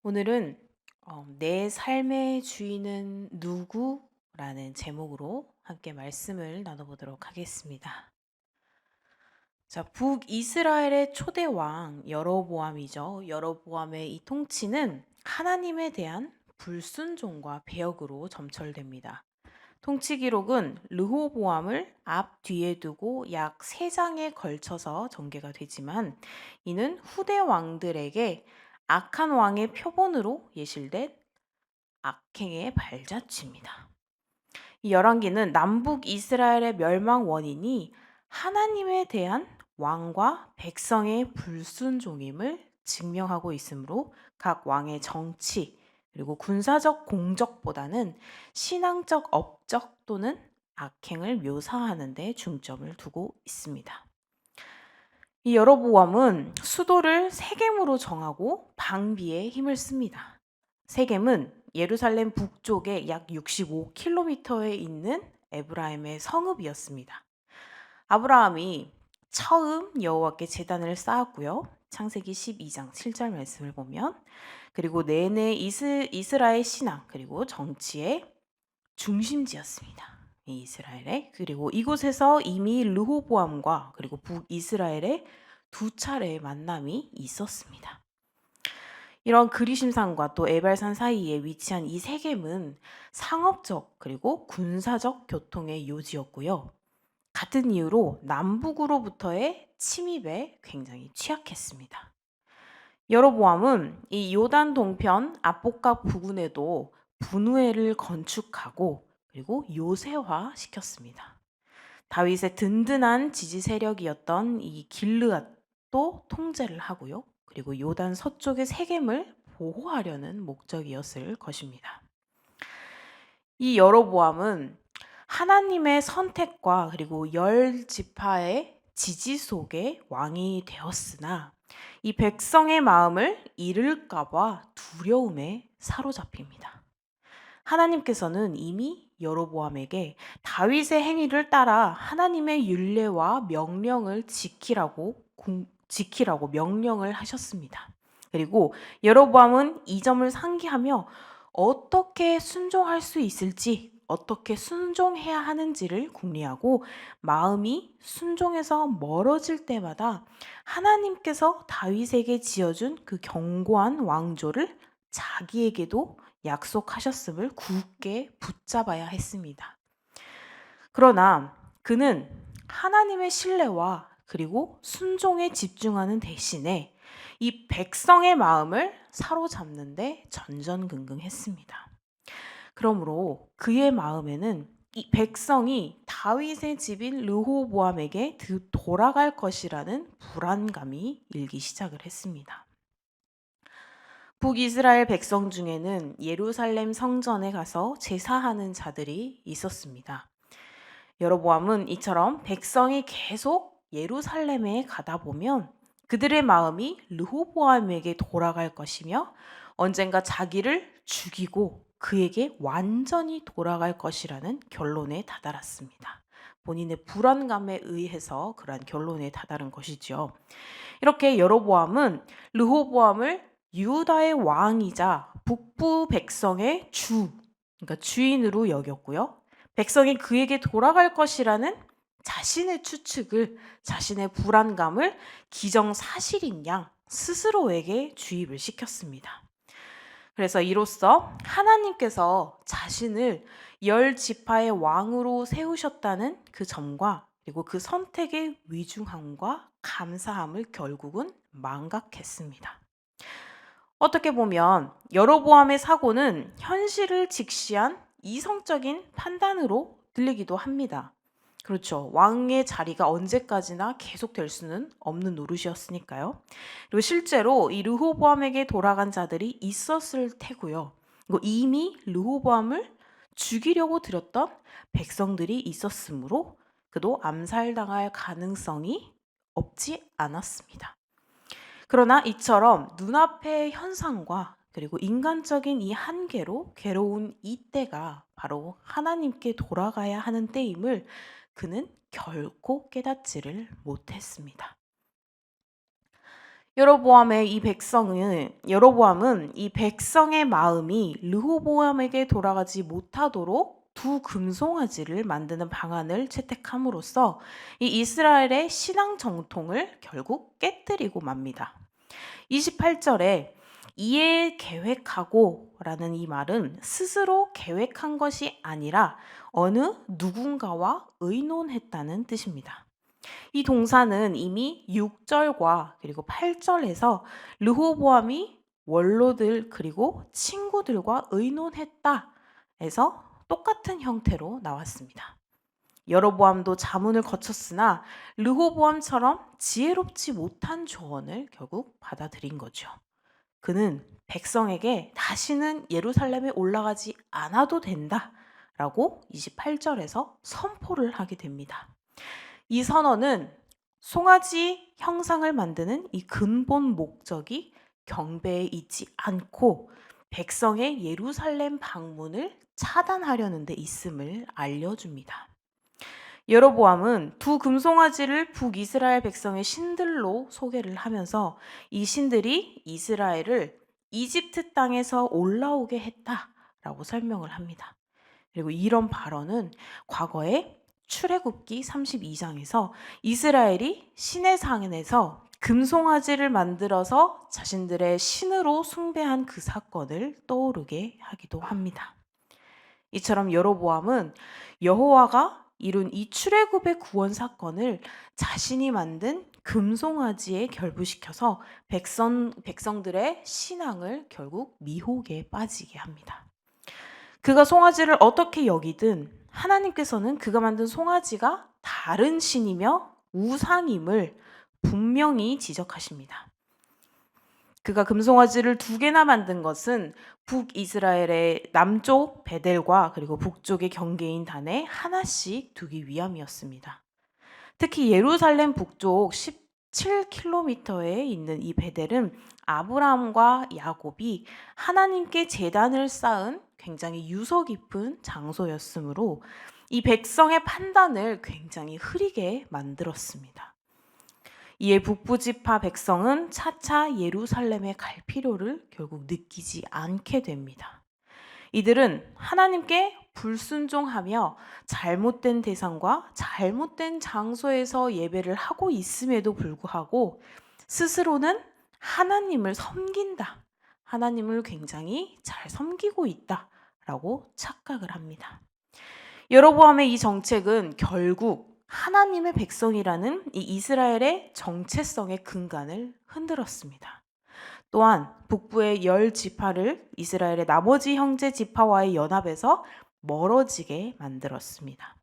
오늘은 내 삶의 주인은 누구라는 제목으로 함께 말씀을 나눠보도록 하겠습니다. 자, 북이스라엘의 초대 왕 여로보암이죠. 여로보암의 이 통치는 하나님에 대한 불순종과 배역으로 점철됩니다. 통치 기록은 르호보암을 앞뒤에 두고 약 3장에 걸쳐서 전개가 되지만 이는 후대 왕들에게 악한 왕의 표본으로 예실된 악행의 발자취입니다. 이 열왕기는 남북 이스라엘의 멸망 원인이 하나님에 대한 왕과 백성의 불순종임을 증명하고 있으므로 각 왕의 정치 그리고 군사적 공적보다는 신앙적 업적 또는 악행을 묘사하는 데 중점을 두고 있습니다. 이 여로보암은 수도를 세겜으로 정하고 방비에 힘을 씁니다. 세겜은 예루살렘 북쪽에 약 65km에 있는 에브라임의 성읍이었습니다. 아브라함이 처음 여호와께 제단을 쌓았고요. 창세기 12장 7절 말씀을 보면 그리고 내내 이스라엘 신앙 그리고 정치의 중심지였습니다. 이 이스라엘의 그리고 이곳에서 이미 르호보암과 그리고 북이스라엘의 두 차례의 만남이 있었습니다. 이런 그리심산과 또 에발산 사이에 위치한 이 세겜은 상업적 그리고 군사적 교통의 요지였고요. 같은 이유로 남북으로부터의 침입에 굉장히 취약했습니다. 여로보암은 이 요단 동편 압복각 부근에도 분우회를 건축하고 그리고 요새화 시켰습니다. 다윗의 든든한 지지 세력이었던 이 길르앗도 통제를 하고요. 그리고 요단 서쪽의 세겜을 보호하려는 목적이었을 것입니다. 이 여로보암은 하나님의 선택과 그리고 열 지파의 지지 속에 왕이 되었으나 이 백성의 마음을 잃을까봐 두려움에 사로잡힙니다. 하나님께서는 이미 여로보암에게 다윗의 행위를 따라 하나님의 율례와 명령을 지키라고 명령을 하셨습니다. 그리고 여로보암은 이 점을 상기하며 어떻게 순종할 수 있을지, 어떻게 순종해야 하는지를 궁리하고 마음이 순종에서 멀어질 때마다 하나님께서 다윗에게 지어준 그 견고한 왕조를 자기에게도 약속하셨음을 굳게 붙잡아야 했습니다. 그러나 그는 하나님의 신뢰와 그리고 순종에 집중하는 대신에 이 백성의 마음을 사로잡는데 전전긍긍했습니다. 그러므로 그의 마음에는 이 백성이 다윗의 집인 르호보암에게 돌아갈 것이라는 불안감이 일기 시작을 했습니다. 북이스라엘 백성 중에는 예루살렘 성전에 가서 제사하는 자들이 있었습니다. 여로보암은 이처럼 백성이 계속 예루살렘에 가다 보면 그들의 마음이 르호보암에게 돌아갈 것이며 언젠가 자기를 죽이고 그에게 완전히 돌아갈 것이라는 결론에 다다랐습니다. 본인의 불안감에 의해서 그러한 결론에 다다른 것이죠. 이렇게 여로보암은 르호보암을 유다의 왕이자 북부 백성의 그러니까 주인으로 여겼고요. 백성이 그에게 돌아갈 것이라는 자신의 추측을, 자신의 불안감을 기정사실인 양 스스로에게 주입을 시켰습니다. 그래서 이로써 하나님께서 자신을 열 지파의 왕으로 세우셨다는 그 점과 그리고 그 선택의 위중함과 감사함을 결국은 망각했습니다. 어떻게 보면 여로보암의 사고는 현실을 직시한 이성적인 판단으로 들리기도 합니다. 그렇죠. 왕의 자리가 언제까지나 계속될 수는 없는 노릇이었으니까요. 그리고 실제로 이 르호보암에게 돌아간 자들이 있었을 테고요. 그리고 이미 르호보암을 죽이려고 들였던 백성들이 있었으므로 그도 암살당할 가능성이 없지 않았습니다. 그러나 이처럼 눈앞의 현상과 그리고 인간적인 이 한계로 괴로운 이때가 바로 하나님께 돌아가야 하는 때임을 그는 결코 깨닫지를 못했습니다. 여로보암은 이 백성의 마음이 르호보암에게 돌아가지 못하도록 두 금송아지를 만드는 방안을 채택함으로써 이 이스라엘의 신앙 정통을 결국 깨뜨리고 맙니다. 28절에 이에 계획하고 라는 이 말은 스스로 계획한 것이 아니라 어느 누군가와 의논했다는 뜻입니다. 이 동사는 이미 6절과 그리고 8절에서 르호보암이 원로들 그리고 친구들과 의논했다 해서 똑같은 형태로 나왔습니다. 여로보암도 자문을 거쳤으나 르호보암처럼 지혜롭지 못한 조언을 결국 받아들인 거죠. 그는 백성에게 다시는 예루살렘에 올라가지 않아도 된다라고 28절에서 선포를 하게 됩니다. 이 선언은 송아지 형상을 만드는 이 근본 목적이 경배에 있지 않고 백성의 예루살렘 방문을 차단하려는 데 있음을 알려줍니다. 여로보암은 두 금송아지를 북이스라엘 백성의 신들로 소개를 하면서 이 신들이 이스라엘을 이집트 땅에서 올라오게 했다라고 설명을 합니다. 그리고 이런 발언은 과거에 출애굽기 32장에서 이스라엘이 시내산에서 금송아지를 만들어서 자신들의 신으로 숭배한 그 사건을 떠오르게 하기도 합니다. 이처럼 여로보암은 여호와가 이룬 이 출애굽의 구원 사건을 자신이 만든 금송아지에 결부시켜서 백성들의 신앙을 결국 미혹에 빠지게 합니다. 그가 송아지를 어떻게 여기든 하나님께서는 그가 만든 송아지가 다른 신이며 우상임을 분명히 지적하십니다. 그가 금송아지를 2개나 만든 것은 북이스라엘의 남쪽 베델과 그리고 북쪽의 경계인 단에 하나씩 두기 위함이었습니다. 특히 예루살렘 북쪽 17km에 있는 이 베델은 아브라함과 야곱이 하나님께 제단을 쌓은 굉장히 유서 깊은 장소였으므로 이 백성의 판단을 굉장히 흐리게 만들었습니다. 이에 북부 지파 백성은 차차 예루살렘에 갈 필요를 결국 느끼지 않게 됩니다. 이들은 하나님께 불순종하며 잘못된 대상과 잘못된 장소에서 예배를 하고 있음에도 불구하고 스스로는 하나님을 섬긴다. 하나님을 굉장히 잘 섬기고 있다라고 착각을 합니다. 여로보암의 이 정책은 결국 하나님의 백성이라는 이 이스라엘의 정체성의 근간을 흔들었습니다. 또한 북부의 10지파를 이스라엘의 나머지 형제 지파와의 연합에서 멀어지게 만들었습니다.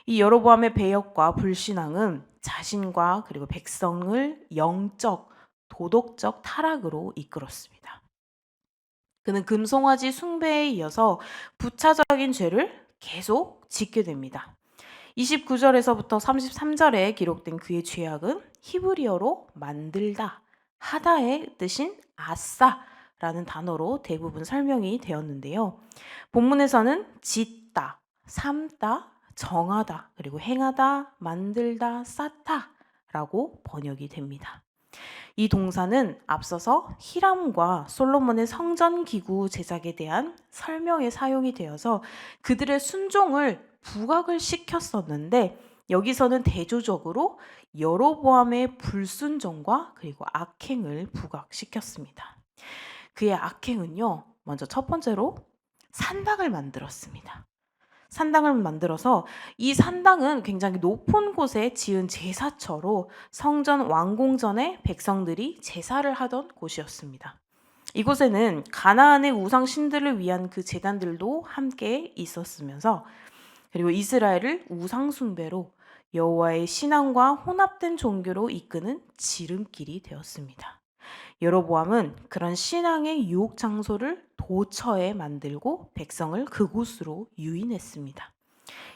이 여로보암의 배역과 불신앙은 자신과 그리고 백성을 영적, 도덕적 타락으로 이끌었습니다. 그는 금송아지 숭배에 이어서 부차적인 죄를 계속 짓게 됩니다. 29절에서부터 33절에 기록된 그의 죄악은 히브리어로 만들다, 하다의 뜻인 아싸라는 단어로 대부분 설명이 되었는데요. 본문에서는 짓다, 삶다, 정하다, 그리고 행하다, 만들다, 쌓다라고 번역이 됩니다. 이 동사는 앞서서 히람과 솔로몬의 성전 기구 제작에 대한 설명에 사용이 되어서 그들의 순종을 부각을 시켰었는데 여기서는 대조적으로 여로보암의 불순종과 그리고 악행을 부각시켰습니다. 그의 악행은요, 먼저 첫 번째로 산당을 만들었습니다. 산당을 만들어서 이 산당은 굉장히 높은 곳에 지은 제사처로 성전 완공 전에 백성들이 제사를 하던 곳이었습니다. 이곳에는 가나안의 우상 신들을 위한 그 제단들도 함께 있었으면서 그리고 이스라엘을 우상 숭배로 여호와의 신앙과 혼합된 종교로 이끄는 지름길이 되었습니다. 여로보암은 그런 신앙의 유혹 장소를 도처에 만들고 백성을 그곳으로 유인했습니다.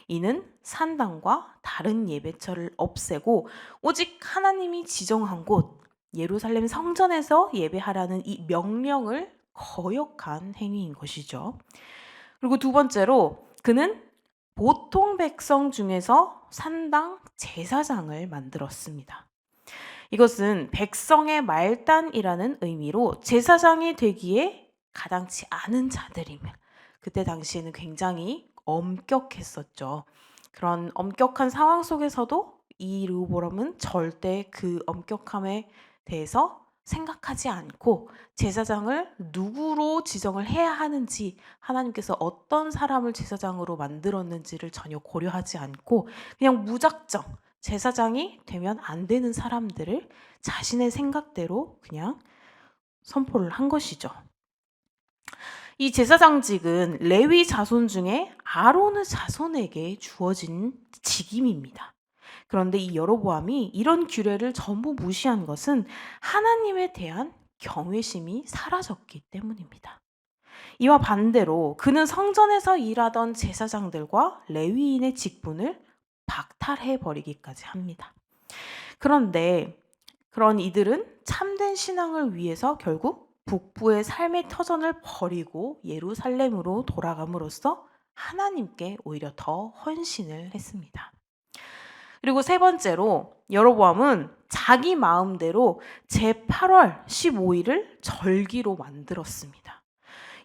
이는 산당과 다른 예배처를 없애고 오직 하나님이 지정한 곳 예루살렘 성전에서 예배하라는 이 명령을 거역한 행위인 것이죠. 그리고 두 번째로 그는 보통 백성 중에서 산당 제사장을 만들었습니다. 이것은 백성의 말단이라는 의미로 제사장이 되기에 가당치 않은 자들임을, 그때 당시에는 굉장히 엄격했었죠. 그런 엄격한 상황 속에서도 이 르호보람은 절대 그 엄격함에 대해서 생각하지 않고 제사장을 누구로 지정을 해야 하는지, 하나님께서 어떤 사람을 제사장으로 만들었는지를 전혀 고려하지 않고 그냥 무작정 제사장이 되면 안 되는 사람들을 자신의 생각대로 그냥 선포를 한 것이죠. 이 제사장직은 레위 자손 중에 아론의 자손에게 주어진 직임입니다. 그런데 이 여로보암이 이런 규례를 전부 무시한 것은 하나님에 대한 경외심이 사라졌기 때문입니다. 이와 반대로 그는 성전에서 일하던 제사장들과 레위인의 직분을 박탈해 버리기까지 합니다. 그런데 그런 이들은 참된 신앙을 위해서 결국 북부의 삶의 터전을 버리고 예루살렘으로 돌아감으로써 하나님께 오히려 더 헌신을 했습니다. 그리고 세 번째로 여로보암은 자기 마음대로 제8월 15일을 절기로 만들었습니다.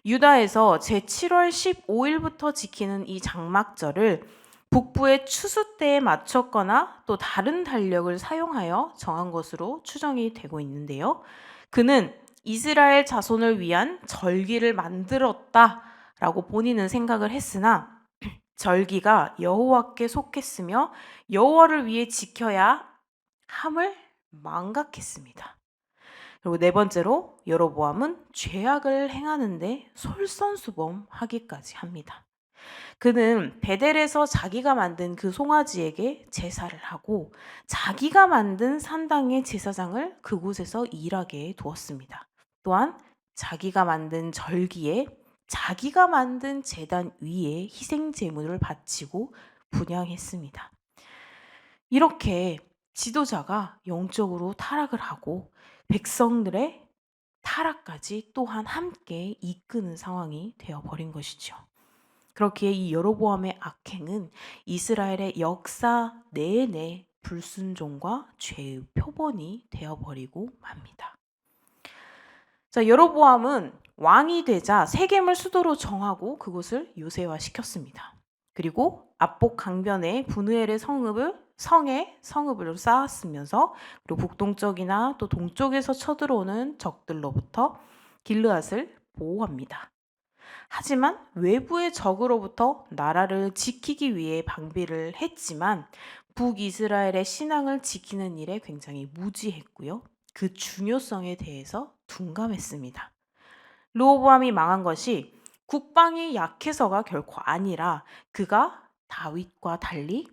유다에서 제7월 15일부터 지키는 이 장막절을 북부의 추수 때에 맞췄거나 또 다른 달력을 사용하여 정한 것으로 추정이 되고 있는데요. 그는 이스라엘 자손을 위한 절기를 만들었다라고 본인은 생각을 했으나 절기가 여호와께 속했으며 여호와를 위해 지켜야 함을 망각했습니다. 그리고 네 번째로 여로보암은 죄악을 행하는데 솔선수범하기까지 합니다. 그는 베델에서 자기가 만든 그 송아지에게 제사를 하고 자기가 만든 산당의 제사장을 그곳에서 일하게 두었습니다. 또한 자기가 만든 절기에 자기가 만든 제단 위에 희생 제물을 바치고 분향했습니다. 이렇게 지도자가 영적으로 타락을 하고 백성들의 타락까지 또한 함께 이끄는 상황이 되어버린 것이죠. 그렇기에 이 여로보암의 악행은 이스라엘의 역사 내내 불순종과 죄의 표본이 되어버리고 맙니다. 자, 여로보암은 왕이 되자 세겜을 수도로 정하고 그곳을 요새화시켰습니다. 그리고 압복 강변에 분우엘의 성에 성읍을 쌓았으면서 그리고 북동쪽이나 또 동쪽에서 쳐들어오는 적들로부터 길르앗을 보호합니다. 하지만 외부의 적으로부터 나라를 지키기 위해 방비를 했지만 북이스라엘의 신앙을 지키는 일에 굉장히 무지했고요. 그 중요성에 대해서 둔감했습니다. 르호보암이 망한 것이 국방이 약해서가 결코 아니라 그가 다윗과 달리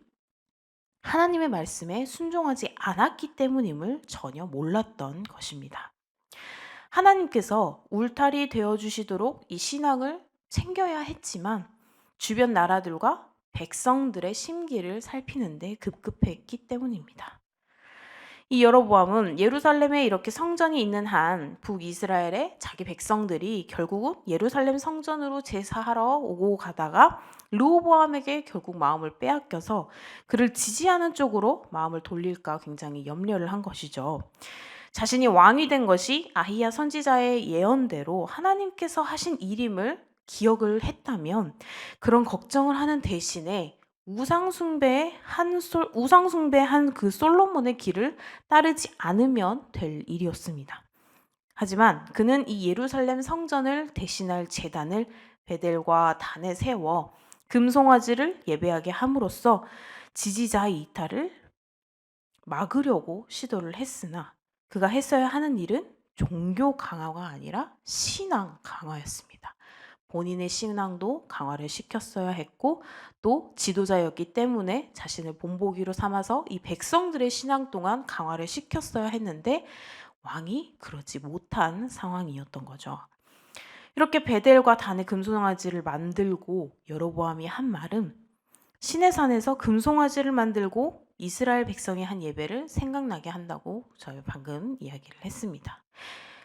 하나님의 말씀에 순종하지 않았기 때문임을 전혀 몰랐던 것입니다. 하나님께서 울타리 되어주시도록 이 신앙을 챙겨야 했지만 주변 나라들과 백성들의 심기를 살피는데 급급했기 때문입니다. 이 여로보암은 예루살렘에 이렇게 성전이 있는 한 북이스라엘의 자기 백성들이 결국은 예루살렘 성전으로 제사하러 오고 가다가 르호보암에게 결국 마음을 빼앗겨서 그를 지지하는 쪽으로 마음을 돌릴까 굉장히 염려를 한 것이죠. 자신이 왕이 된 것이 아히야 선지자의 예언대로 하나님께서 하신 일임을 기억을 했다면 그런 걱정을 하는 대신에 우상숭배한 그 솔로몬의 길을 따르지 않으면 될 일이었습니다. 하지만 그는 이 예루살렘 성전을 대신할 제단을 베델과 단에 세워 금송아지를 예배하게 함으로써 지지자의 이탈을 막으려고 시도를 했으나 그가 했어야 하는 일은 종교 강화가 아니라 신앙 강화였습니다. 본인의 신앙도 강화를 시켰어야 했고 또 지도자였기 때문에 자신을 본보기로 삼아서 이 백성들의 신앙 동안 강화를 시켰어야 했는데 왕이 그러지 못한 상황이었던 거죠. 이렇게 베델과 단의 금송아지를 만들고 여로보암이 한 말은 시내산에서 금송아지를 만들고 이스라엘 백성이 한 예배를 생각나게 한다고 저희 방금 이야기를 했습니다.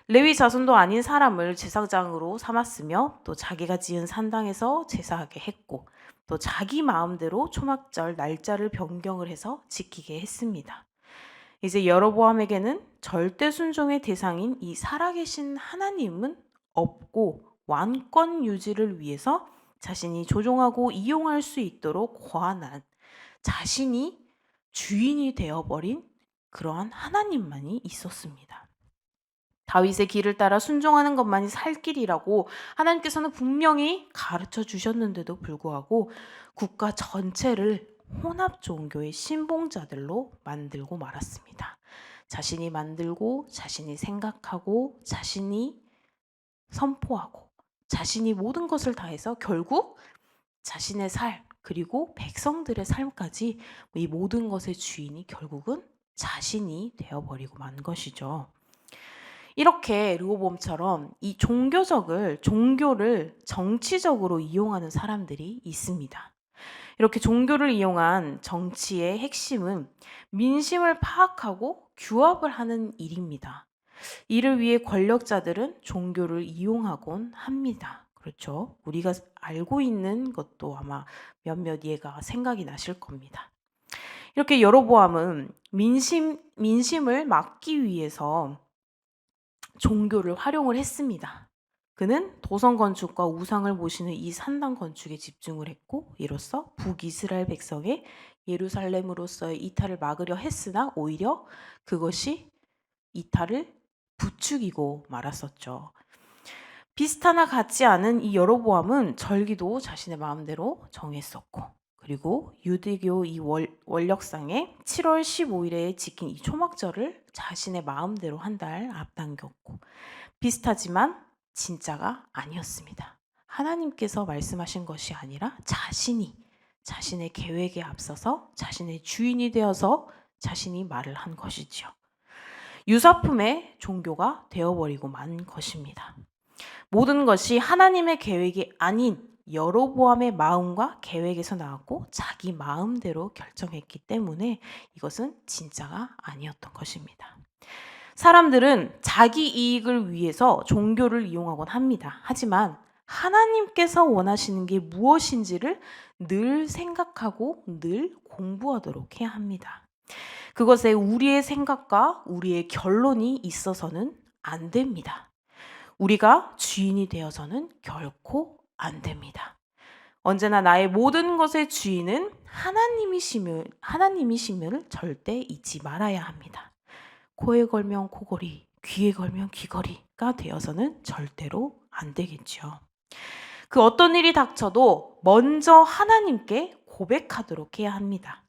레위 자손도 아닌 사람을 제사장으로 삼았으며 또 자기가 지은 산당에서 제사하게 했고 또 자기 마음대로 초막절 날짜를 변경을 해서 지키게 했습니다. 이제 여로보암에게는 절대 순종의 대상인 이 살아계신 하나님은 없고 왕권 유지를 위해서 자신이 조종하고 이용할 수 있도록 권한, 자신이 주인이 되어버린 그러한 하나님만이 있었습니다. 다윗의 길을 따라 순종하는 것만이 살 길이라고 하나님께서는 분명히 가르쳐 주셨는데도 불구하고 국가 전체를 혼합 종교의 신봉자들로 만들고 말았습니다. 자신이 만들고 자신이 생각하고 자신이 선포하고 자신이 모든 것을 다해서 결국 자신의 삶 그리고 백성들의 삶까지 이 모든 것의 주인이 결국은 자신이 되어버리고 만 것이죠. 이렇게 르호보암처럼 이 종교를 정치적으로 이용하는 사람들이 있습니다. 이렇게 종교를 이용한 정치의 핵심은 민심을 파악하고 규합을 하는 일입니다. 이를 위해 권력자들은 종교를 이용하곤 합니다. 그렇죠? 우리가 알고 있는 것도 아마 몇몇 예가 생각이 나실 겁니다. 이렇게 여로보암은 민심을 막기 위해서 종교를 활용을 했습니다. 그는 도성 건축과 우상을 모시는 이 산당 건축에 집중을 했고 이로써 북이스라엘 백성의 예루살렘으로서의 이탈을 막으려 했으나 오히려 그것이 이탈을 부추기고 말았었죠. 비슷하나 같지 않은 이 여로보암은 절기도 자신의 마음대로 정했었고 그리고 유대교 이 원력상에 7월 15일에 지킨 이 초막절을 자신의 마음대로 한 달 앞당겼고 비슷하지만 진짜가 아니었습니다. 하나님께서 말씀하신 것이 아니라 자신의 계획에 앞서서 자신의 주인이 되어서 자신이 말을 한 것이지요. 유사품의 종교가 되어버리고 만 것입니다. 모든 것이 하나님의 계획이 아닌 여로보암의 마음과 계획에서 나왔고 자기 마음대로 결정했기 때문에 이것은 진짜가 아니었던 것입니다. 사람들은 자기 이익을 위해서 종교를 이용하곤 합니다. 하지만 하나님께서 원하시는 게 무엇인지를 늘 생각하고 늘 공부하도록 해야 합니다. 그것에 우리의 생각과 우리의 결론이 있어서는 안 됩니다. 우리가 주인이 되어서는 결코 안 됩니다. 언제나 나의 모든 것의 주인은 하나님이심을 절대 잊지 말아야 합니다. 코에 걸면 코걸이, 귀에 걸면 귀걸이가 되어서는 절대로 안 되겠죠. 그 어떤 일이 닥쳐도 먼저 하나님께 고백하도록 해야 합니다.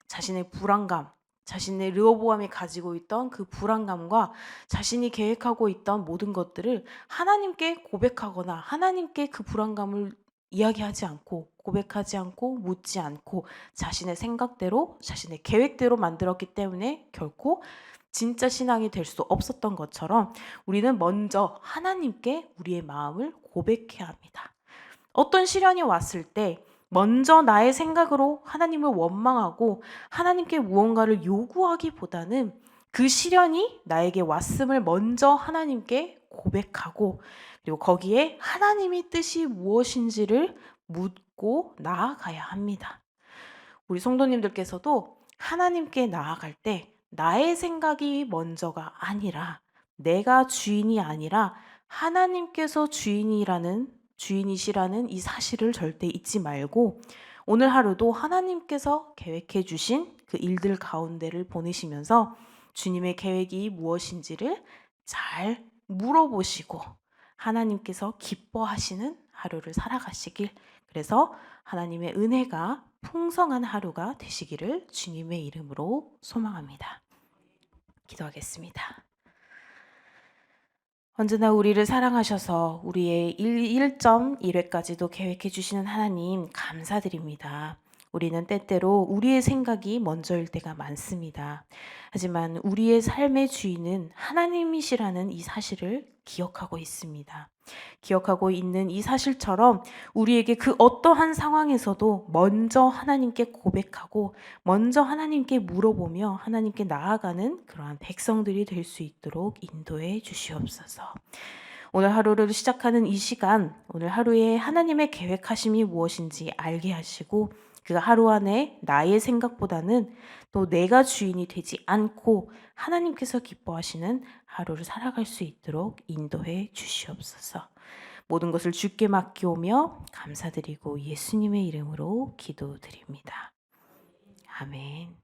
자신의 불안감, 자신의 르호보암이 가지고 있던 그 불안감과 자신이 계획하고 있던 모든 것들을 하나님께 고백하거나 하나님께 그 불안감을 이야기하지 않고 고백하지 않고 묻지 않고 자신의 생각대로 자신의 계획대로 만들었기 때문에 결코 진짜 신앙이 될 수 없었던 것처럼 우리는 먼저 하나님께 우리의 마음을 고백해야 합니다. 어떤 시련이 왔을 때 먼저 나의 생각으로 하나님을 원망하고 하나님께 무언가를 요구하기보다는 그 시련이 나에게 왔음을 먼저 하나님께 고백하고 그리고 거기에 하나님의 뜻이 무엇인지를 묻고 나아가야 합니다. 우리 성도님들께서도 하나님께 나아갈 때 나의 생각이 먼저가 아니라 내가 주인이 아니라 하나님께서 주인이시라는 이 사실을 절대 잊지 말고 오늘 하루도 하나님께서 계획해 주신 그 일들 가운데를 보내시면서 주님의 계획이 무엇인지를 잘 물어보시고 하나님께서 기뻐하시는 하루를 살아가시길 그래서 하나님의 은혜가 풍성한 하루가 되시기를 주님의 이름으로 소망합니다. 기도하겠습니다. 언제나 우리를 사랑하셔서 우리의 1.1회까지도 계획해 주시는 하나님 감사드립니다. 우리는 때때로 우리의 생각이 먼저일 때가 많습니다. 하지만 우리의 삶의 주인은 하나님이시라는 이 사실을 기억하고 있습니다. 기억하고 있는 이 사실처럼 우리에게 그 어떠한 상황에서도 먼저 하나님께 고백하고 먼저 하나님께 물어보며 하나님께 나아가는 그러한 백성들이 될 수 있도록 인도해 주시옵소서. 오늘 하루를 시작하는 이 시간, 오늘 하루에 하나님의 계획하심이 무엇인지 알게 하시고 그 하루 안에 나의 생각보다는 또 내가 주인이 되지 않고 하나님께서 기뻐하시는 하루를 살아갈 수 있도록 인도해 주시옵소서. 모든 것을 주께 맡기오며 감사드리고 예수님의 이름으로 기도드립니다. 아멘.